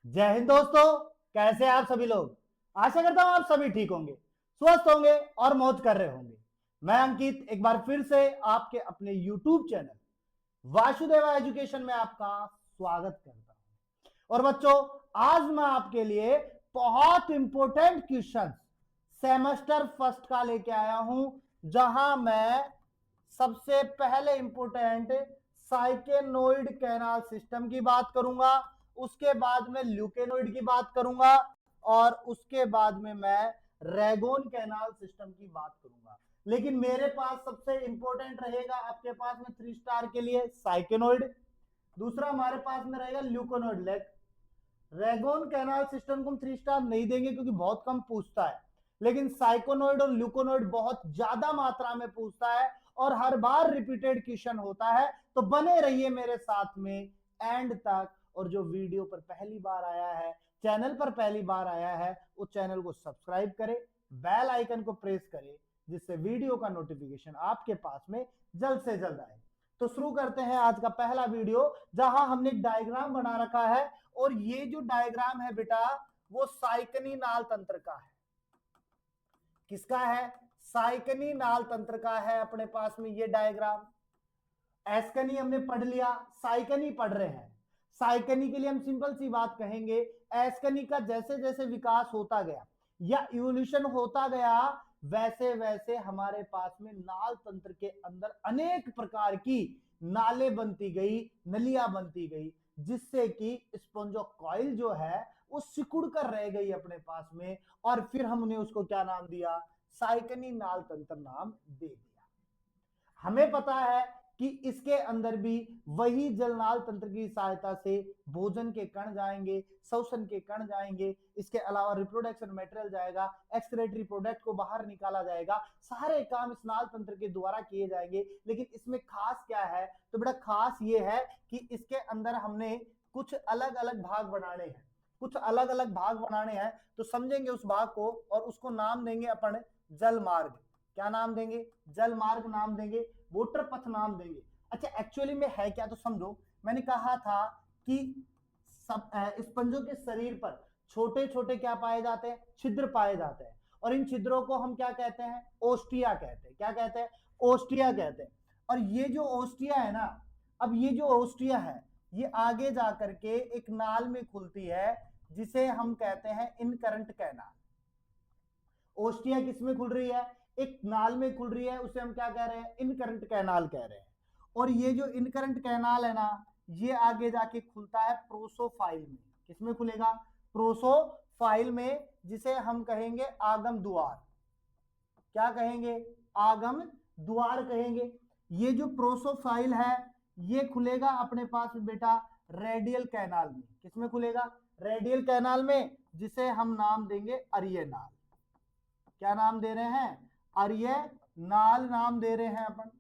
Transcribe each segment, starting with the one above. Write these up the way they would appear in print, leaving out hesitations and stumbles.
जय हिंद दोस्तों। कैसे हैं आप सभी लोग। आशा करता हूं आप सभी ठीक होंगे, स्वस्थ होंगे और मौज कर रहे होंगे। मैं अंकित एक बार फिर से आपके अपने YouTube चैनल वासुदेवा एजुकेशन में आपका स्वागत करता हूं। और बच्चों, आज मैं आपके लिए बहुत इंपॉर्टेंट क्वेश्चन सेमेस्टर फर्स्ट का लेके आया हूं, जहां मैं सबसे पहले इंपॉर्टेंट साइकेनोइड कैनाल सिस्टम की बात करूंगा, उसके बाद में ल्यूकेनोइड की बात करूंगा और उसके बाद में मैं रेगोन कैनाल सिस्टम की बात करूंगा। लेकिन मेरे पास सबसे इंपॉर्टेंट रहेगा आपके पास में 3 स्टार के लिए साइकेनोइड, दूसरा हमारे पास में रहेगा ल्यूकोनोइड लेग। रेगोन कैनाल सिस्टम को हम 3 स्टार नहीं देंगे क्योंकि बहुत कम पूछता है, लेकिन साइकोनोइड और ल्यूकोनोइड बहुत ज्यादा मात्रा में पूछता है और हर बार रिपीटेड क्वेश्चन होता है। तो बने रहिए मेरे साथ में एंड तक। और जो वीडियो पर पहली बार आया है, चैनल पर पहली बार आया है, उस चैनल को सब्सक्राइब करे, बेल आइकन को प्रेस करे, जिससे वीडियो का नोटिफिकेशन आपके पास में जल्द से जल्द आए। तो शुरू करते हैं आज का पहला वीडियो, जहां हमने एक डायग्राम बना रखा है। और ये जो डायग्राम है बेटा, वो साइकनी नाल तंत्र का है। किसका है? साइकनी नाल तंत्र का है अपने पास में ये डायग्राम। एस्कनी हमने पढ़ लिया, साइकनी पढ़ रहे हैं। साइकनी के लिए हम सिंपल सी बात कहेंगे, एस्कनी का जैसे जैसे विकास होता गया या इवोल्यूशन होता गया, वैसे वैसे हमारे पास में नाल तंत्र के अंदर अनेक प्रकार की नालें बनती गई, नलियां बनती गई, जिससे कि स्पोंजोकॉइल जो है वो सिकुड़ कर रह गई अपने पास में। और फिर हमने उसको क्या नाम दिया? साइकनी नाल तंत्र नाम दे दिया। हमें पता है कि इसके अंदर भी वही जलनाल तंत्र की सहायता से भोजन के कण जाएंगे, श्वसन के कण जाएंगे, इसके अलावा रिप्रोडक्शन मटेरियल जाएगा, एक्सक्रेटरी प्रोडक्ट को बाहर निकाला जाएगा। सारे काम इस नाल तंत्र के द्वारा किए जाएंगे। लेकिन इसमें खास क्या है? तो बेटा खास ये है कि इसके अंदर हमने कुछ अलग अलग भाग बनाने हैं, कुछ अलग अलग भाग बनाने हैं। तो समझेंगे उस भाग को और उसको नाम देंगे अपन जल मार्ग। क्या नाम देंगे? जल मार्ग नाम देंगे, वोटर पथ नाम देंगे। अच्छा, एक्चुअली में है क्या तो समझो। मैंने कहा था कि सब स्पंजों के शरीर पर छोटे छोटे क्या पाए जाते हैं? छिद्र पाए जाते हैं। और इन छिद्रों को हम क्या कहते हैं? ओस्टिया कहते हैं। क्या कहते हैं? ओस्टिया कहते हैं। और ये जो ओस्टिया है ना, अब ये जो ओस्टिया है ये आगे जाकर के एक नाल में खुलती है, जिसे हम कहते हैं इनकरंट कैनाल। ओस्टिया किस में खुल रही है? एक नाल में खुल रही है, उसे हम क्या कह रहे हैं? इनकरंट कैनाल कह रहे हैं। और ये जो इनकरंट कैनाल है ना, ये आगे जाके खुलता है प्रोसोफाइल में। किसमें खुलेगा? प्रोसोफाइल में, जिसे हम कहेंगे आगम द्वार। क्या कहेंगे? आगम द्वार कहेंगे। ये जो प्रोसोफाइल है ये खुलेगा अपने पास में बेटा रेडियल कैनाल में। किसमें खुलेगा? रेडियल कैनाल में, जिसे हम नाम देंगे अरिय नाल। क्या नाम दे रहे हैं? अरिय नाल नाम दे रहे हैं अपन।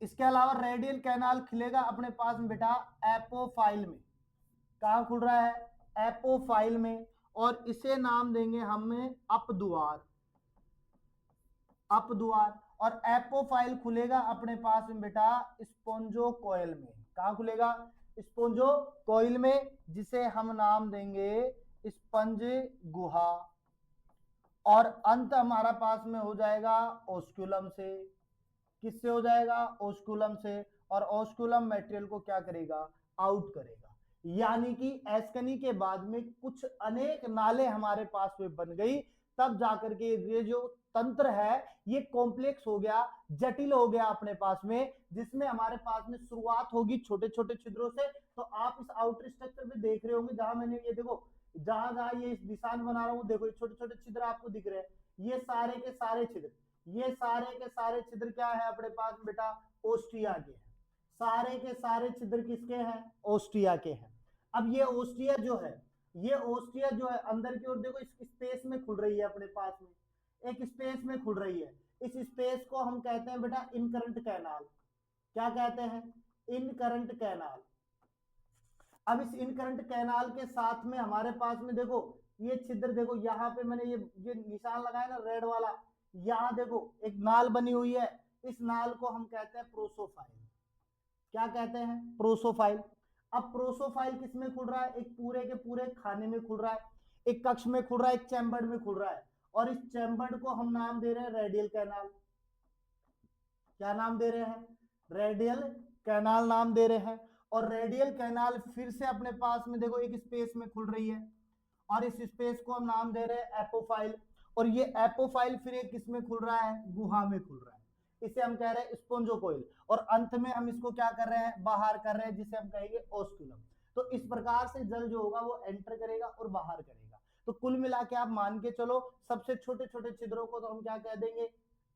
इसके अलावा रेडियल कैनाल खुलेगा अपने पास में बेटा एपोफाइल में। कहां खुल रहा है? एपोफाइल में। और इसे नाम देंगे हमें अपद्वार। अपद्वार। और एपोफाइल खुलेगा अपने पास में बेटा स्पोंजोकॉइल में। कहां खुलेगा? स्पोंजोकॉइल में, जिसे हम नाम देंगे स्पंज गुहा। और अंत हमारा पास में हो जाएगा ओस्कुलम से। किससे हो जाएगा? ओस्कुलम से। और ओस्कुलम मटेरियल को क्या करेगा? आउट करेगा। यानी कि एस्कनी के बाद में कुछ अनेक नाले हमारे पास में बन गई, तब जाकर के ये जो तंत्र है ये कॉम्प्लेक्स हो गया, जटिल हो गया अपने पास में, जिसमें हमारे पास में शुरुआत होगी छोटे छोटे छिद्रों से। तो आप इस आउटर स्ट्रक्चर में देख रहे होंगे, जहां मैंने ये देखो, जहां जहां ये निशान बना रहा हूं, देखो ये छोटे छोटे छिद्र आपको दिख रहे हैं। ये सारे के सारे छिद्र, ये सारे के सारे छिद्र क्या है अपने पास में बेटा? ओस्टिया के हैं। सारे के सारे छिद्र किसके हैं? ओस्टिया के हैं। अब ये ओस्टिया जो है, ये ओस्टिया जो है अंदर की ओर देखो इस स्पेस में खुल रही है अपने पास में, एक स्पेस में खुल रही है। इस स्पेस को हम कहते हैं बेटा इनकरंट कैनाल। क्या कहते हैं? Incurrent canal. अब इस इनकरंट कैनाल के साथ में हमारे पास में देखो ये छिद्र, देखो यहाँ पे मैंने ये निशान लगाया ना रेड वाला, यहाँ देखो एक नाल बनी हुई है। इस नाल को हम कहते हैं प्रोसोफाइल। क्या कहते हैं? प्रोसोफाइल। अब प्रोसोफाइल किस में खुल रहा है? एक पूरे के पूरे खाने में खुल रहा है, एक कक्ष में खुल रहा है, एक चैम्बर में खुल रहा है, और इस चैम्बर को हम नाम दे रहे हैं रेडियल कैनाल। क्या नाम दे रहे हैं? रेडियल कैनाल नाम दे रहे हैं। और रेडियल कैनाल फिर से अपने पास में देखो एक स्पेस में खुल रही है, और इस स्पेस को हम नाम दे रहे हैं एपोफाइल। और ये एपोफाइल फिर एक किस में खुल रहा है? गुहा में खुल रहा है। इसे हम कह रहे हैं स्पोंजोकोइल। और अंत में हम इसको क्या कर रहे हैं? बाहर कर रहे हैं, जिसे हम कहेंगे ओस्कुलम। तो इस प्रकार से जल जो होगा वो एंटर करेगा और बाहर करेगा। तो कुल मिला के आप मान के चलो, सबसे छोटे छोटे छिद्रों को तो हम क्या कह देंगे?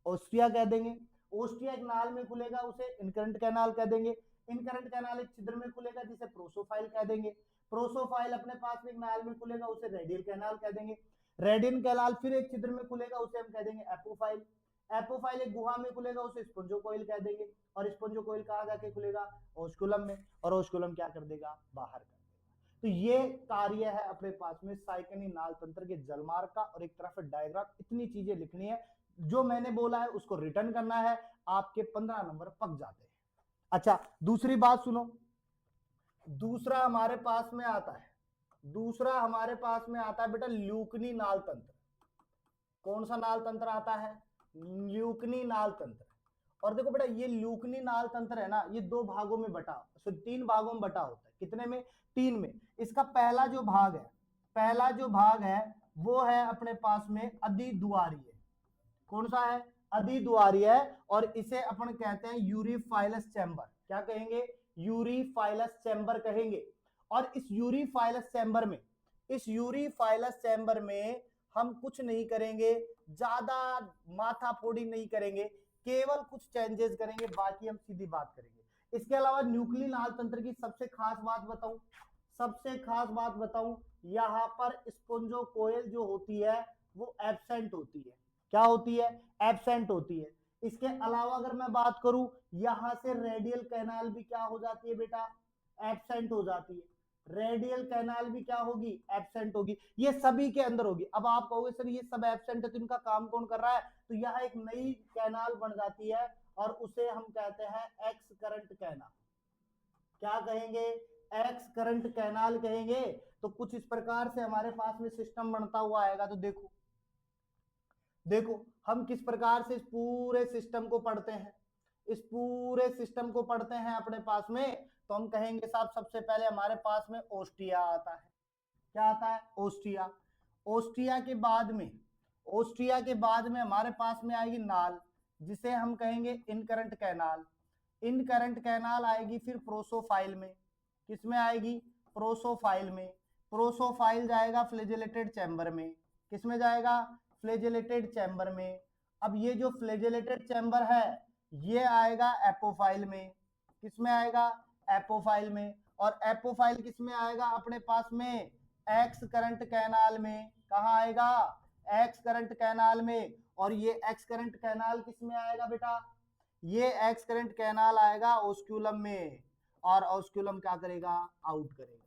ओस्टिया कह देंगे। ओस्टिया एक नाल में खुलेगा, उसे इनकरेंट कैनाल कह देंगे। इनकरेंट कैनाल एक छिद्र में खुलेगा, जिसे प्रोसोफाइल कह देंगे। प्रोसोफाइल अपने पास में एक नाल में खुलेगा, उसे रेडियल कैनाल कह देंगे। रेडियल कैनाल फिर एक छिद्र में खुलेगा, उसे हम कह देंगे एपोफाइल। एपोफाइल एक गुहा में खुलेगा, उसे स्पोंजोकोइल कह देंगे। और स्पोंजोकोइल कहाँ जाके खुलेगा? ओस्कुलम में। और ओस्कुलम क्या कर देगा? बाहर कर देगा। तो ये कार्य है अपने पास में साइकनी नाल तंत्र के जलमार्ग का। और एक तरफ डायग्राम, इतनी चीजें लिखनी है, जो मैंने बोला है उसको रिटर्न करना है, आपके 15 नंबर पक जाते हैं। अच्छा, दूसरी बात सुनो। दूसरा हमारे पास में आता है, दूसरा हमारे पास में आता है बेटा ल्यूकनी नाल तंत्र। कौन सा नाल तंत्र आता है? ल्यूकनी नाल तंत्र। और देखो बेटा, ये ल्यूकनी नाल तंत्र है ना, ये दो भागों में बटा, तीन भागों में बटा होता है। कितने में? तीन में। इसका पहला जो भाग है, पहला जो भाग है वो है अपने पास में अधिद्वारीय। कौन सा है? अधिद्वारीय है। और इसे अपन कहते हैं यूरीफाइलस चैम्बर। क्या कहेंगे? यूरीफाइलस चैम्बर कहेंगे। और इस यूरीफाइलस चैम्बर में, इस यूरीफाइलस चैम्बर में हम कुछ नहीं करेंगे, ज्यादा माथा फोड़ी नहीं करेंगे, केवल कुछ चेंजेस करेंगे, बाकी हम सीधी बात करेंगे। इसके अलावा न्यूक्लियर नाल तंत्र की सबसे खास बात बताऊं, सबसे खास बात बताऊं, यहां पर स्पोंजोकोइल जो होती है वो एब्सेंट होती है। क्या होती है? एब्सेंट होती है। इसके अलावा अगर मैं बात करूं, यहां से रेडियल कैनाल भी क्या हो जाती है बेटा? एब्सेंट हो जाती है। रेडियल कैनाल भी क्या होगी? एब्सेंट होगी। ये सभी के अंदर होगी। अब आप कहोगे सर ये सब एब्सेंट है तो इनका काम कौन कर रहा है? तो यह एक नई कैनाल बन जाती है, और उसे हम कहते हैं एक्स करंट कैनाल। क्या कहेंगे? एक्स करंट कैनाल कहेंगे। तो कुछ इस प्रकार से हमारे पास में सिस्टम बनता हुआ आएगा। तो देखो, देखो हम किस प्रकार से इस पूरे सिस्टम को पढ़ते हैं, इस पूरे सिस्टम को पढ़ते हैं अपने पास में। तो हम कहेंगे साहब, सबसे पहले हमारे पास में ओस्टिया आता है। क्या आता है? ओस्टिया। ओस्टिया के बाद में, ओस्टिया के बाद में हमारे पास में आएगी नाल, जिसे हम कहेंगे इनकरंट कैनाल। इनकरंट कैनाल आएगी फिर प्रोसोफाइल में। किसमें आएगी? प्रोसोफाइल में। प्रोसोफाइल जाएगा फ्लैजेलेटेड चैम्बर में। किसमें जाएगा? फ्लैजेलेटेड चैम्बर में। अब ये जो फ्लैजेलेटेड चैम्बर है ये आएगा एपोफाइल में। किसमें आएगा? एपोफाइल में। और एपोफाइल किसमें आएगा अपने पास में? एक्स करंट कैनाल में। कहा आएगा? एक्स करंट कैनाल में। और ये एक्स करंट कैनाल किसमें आएगा बेटा? ये एक्स करंट कैनाल आएगा ओस्क्यूलम में। और ओस्क्यूलम क्या करेगा? आउट करेगा।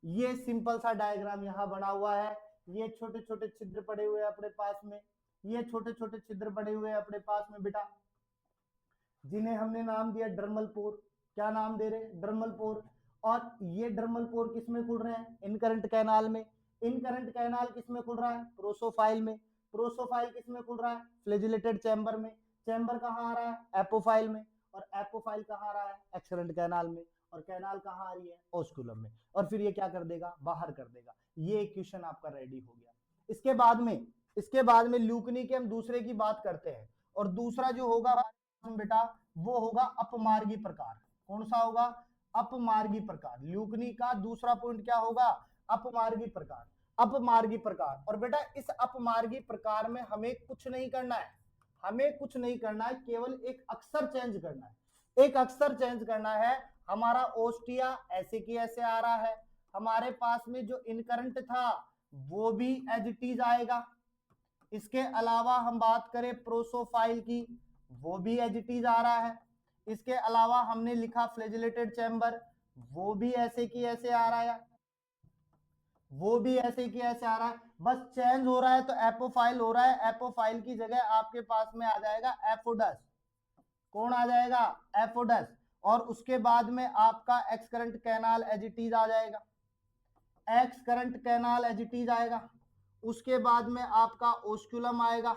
ये सिंपल सा डायग्राम यहां बना हुआ है। ये छोटे छोटे छिद्र पड़े हुए हैं अपने पास में, ये छोटे छोटे छिद्र पड़े हुए हैं अपने पास में बेटा, जिन्हें हमने नाम दिया डर्मल पोर। क्या नाम दे रहे? डर्मल पोर। और ये डर्मल पोर किसमें खुल रहे हैं? इनकरंट कैनाल में। इनकरंट कैनाल किसमें खुल रहा है? प्रोसोफाइल में। प्रोसोफाइल किसमें खुल रहा है? फ्लैजिलेटेड चैम्बर में। चैम्बर कहाँ आ रहा है? एपोफाइल में। और एपोफाइल कहाँ आ रहा है? एक्सरेंट कैनाल में। और कैनाल कहाँ आ रही है? ओस्कुलम में। और फिर ये क्या कर देगा? बाहर कर देगा। ये क्वेश्चन आपका रेडी हो गया। इसके बाद में, इसके बाद में ल्यूकनी के हम दूसरे की बात करते हैं। और दूसरा जो होगा बेटा वो होगा अपमार्गी प्रकार। कौन सा होगा? अपमार्गी प्रकार। ल्यूकनी का दूसरा पॉइंट क्या होगा? अपमार्गी प्रकार। अपमार्गी प्रकार। और बेटा इस अपमार्गी प्रकार में हमें कुछ नहीं करना है, हमें कुछ नहीं करना है, केवल एक अक्षर चेंज करना है। एक अक्षर चेंज करना है। हमारा ओस्टिया ऐसे की ऐसे आ रहा है, हमारे पास में जो इनकरंट था वो भी एज इट इज आएगा। इसके अलावा हम बात करें प्रोसोफाइल की, वो भी एज इट इज आ रहा है। इसके अलावा हमने लिखा फ्लैजिलेटेड चैम्बर, वो भी ऐसे की ऐसे आ रहा है, वो भी ऐसे की ऐसे आ रहा है। बस चेंज हो रहा है तो एपोफाइल हो रहा है। एपोफाइल की जगह आपके पास में आ जाएगा एफोडस। कौन आ जाएगा? एफोडस। और उसके बाद में आपका ex current canal as it is आ जाएगा, ex current canal as it is आएगा। उसके बाद में आपका ओस्कुलम आएगा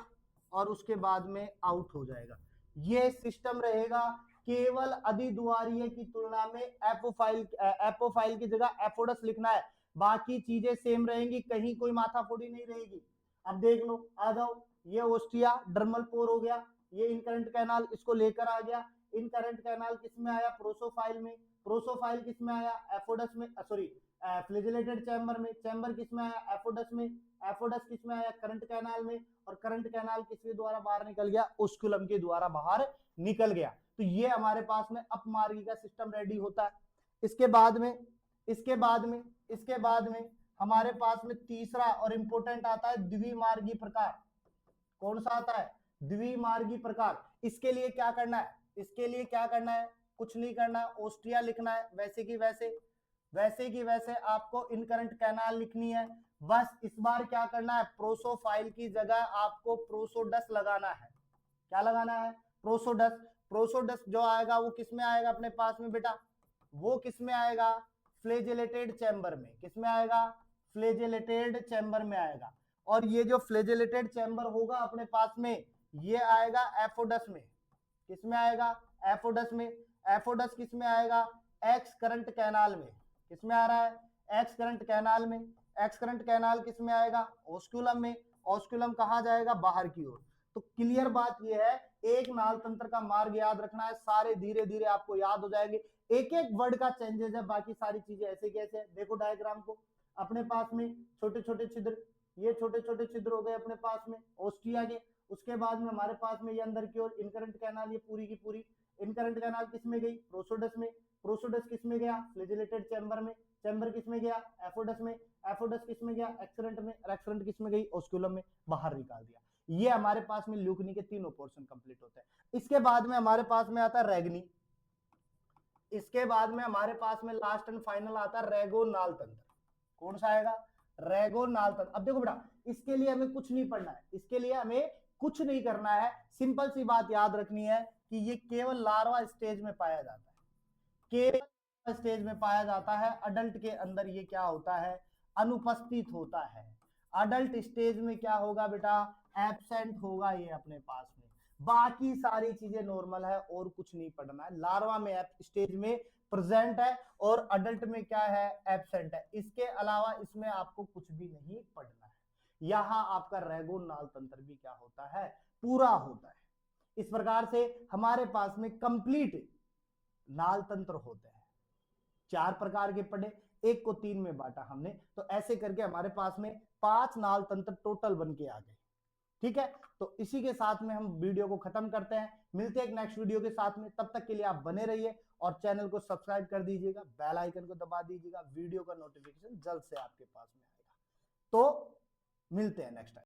और उसके बाद में आउट हो जाएगा। ये सिस्टम रहेगा। केवल अधिद्वारीय की तुलना में एपोफाइल की जगह एफोडस लिखना है, बाकी चीजें सेम रहेंगी, कहीं कोई माथाफोड़ी नहीं रहेगी। अब देख लो, आ जाओ, ये ओस्टिया डर्मल पोर हो गया, ये इनकरेंट कैनाल इसको लेकर आ गया। इनकरेंट कैनाल किसमें आया? प्रोसोफाइल में। प्रोसोफाइल किसमें आया? एफोडस में, सॉरी फ्लैजेलेटेड चैम्बर में। चैम्बर किसमें आया? एफोडस में। एफोडस किसमें आया? करंट कैनाल में। और करंट कैनाल किसके द्वारा बाहर निकल गया? ओस्कुलम के द्वारा बाहर निकल गया। तो ये हमारे पास में अपमार्गी का सिस्टम रेडी होता है। इसके बाद में हमारे पास में तीसरा और इंपोर्टेंट आता है द्विमार्गी प्रकार। कौन सा आता है? द्विमार्गी प्रकार। इसके लिए क्या करना है? कुछ नहीं करना, ओस्टिया लिखना है वैसे की वैसे आपको इनकरेंट कैनाल लिखनी है। बस इस बार क्या करना है? प्रोसोफाइल की जगह आपको प्रोसोडस लगाना है। क्या लगाना है? प्रोसोडस। प्रोसोडस जो आएगा वो किसमें आएगा अपने पास में बेटा? वो किसमें आएगा? फ्लैजेलेटेड चैम्बर में। किसमें आएगा? फ्लैजेलेटेड चैम्बर में आएगा। और ये जो फ्लैजेलेटेड चैम्बर होगा अपने पास में, ये आएगा एफोडस में। किसमें आएगा? एफोडस में। एफोडस किसमें आएगा? एक्स करंट कैनाल में। किसमें आ रहा है? एक्स करंट कैनाल में। एक्स करंट कैनाल किसमें आएगा? ओस्कुलम में। ओस्कुलम कहा जाएगा? बाहर की ओर। तो क्लियर बात यह है, एक नाल तंत्र का मार्ग याद रखना है, सारे धीरे धीरे आपको याद हो जाएंगे। एक एक वर्ड का चेंजेस है, बाकी सारी चीजें ऐसे कैसे है। देखो डायग्राम को, अपने पास में छोटे छोटे छिद्र, ये छोटे छोटे छिद्र हो गए अपने पास में ओस्टिया के। उसके बाद में हमारे पास में ये अंदर की ओर इनकरेंट कैनाल, ये पूरी की पूरी इनकरेंट कैनाल किसमें गई? प्रोसोडस में। प्रोसोडस किसमें गया? फ्लैजेलेटेड चैम्बर में। चैम्बर किसमें गया? एफोडस में। एफोडस किसमें गया? एक्सरेंट में। एक्सरेंट किसमें गई? ओस्कुलम में। बाहर निकाल दिया। ये हमारे पास में ल्यूकनी के तीनों पोर्शन कंप्लीट होते हैं। इसके बाद में हमारे पास में आता है रेगनी। इसके बाद में हमारे पास में लास्ट एंड फाइनल आता है रेगोनाल तंत्र। कौन सा आएगा? रेगोनाल तंत्र। अब देखो बेटा, इसके लिए हमें कुछ नहीं पढ़ना है, इसके लिए हमें कुछ नहीं करना है। सिंपल सी बात याद रखनी है कि ये केवल लार्वा स्टेज में पाया जाता है, केवल स्टेज में पाया जाता है। अडल्ट के अंदर ये क्या होता है? अनुपस्थित होता है। अडल्ट स्टेज में क्या होगा बेटा? एब्सेंट होगा ये अपने पास में। बाकी सारी चीजें नॉर्मल है और कुछ नहीं पढ़ना है। लार्वा में स्टेज में प्रेजेंट है और अडल्ट में क्या है? एब्सेंट है। इसके अलावा इसमें आपको कुछ भी नहीं पढ़ना है। यहां आपका रेगोनाल तंत्र भी क्या होता है? पूरा होता है। इस प्रकार से हमारे पास में कंप्लीट नाल तंत्र होते हैं। 4 प्रकार के पढ़े, एक को 3 में बांटा हमने, तो ऐसे करके हमारे पास में 5 नाल तंत्र टोटल बन के आ गए। ठीक है, तो इसी के साथ में हम वीडियो को खत्म करते हैं। मिलते हैं एक नेक्स्ट वीडियो के साथ में, तब तक के लिए आप बने रहिए और चैनल को सब्सक्राइब कर दीजिएगा, बेल आइकन को दबा दीजिएगा, वीडियो का नोटिफिकेशन जल्द से आपके पास में आएगा। तो मिलते हैं नेक्स्ट टाइम।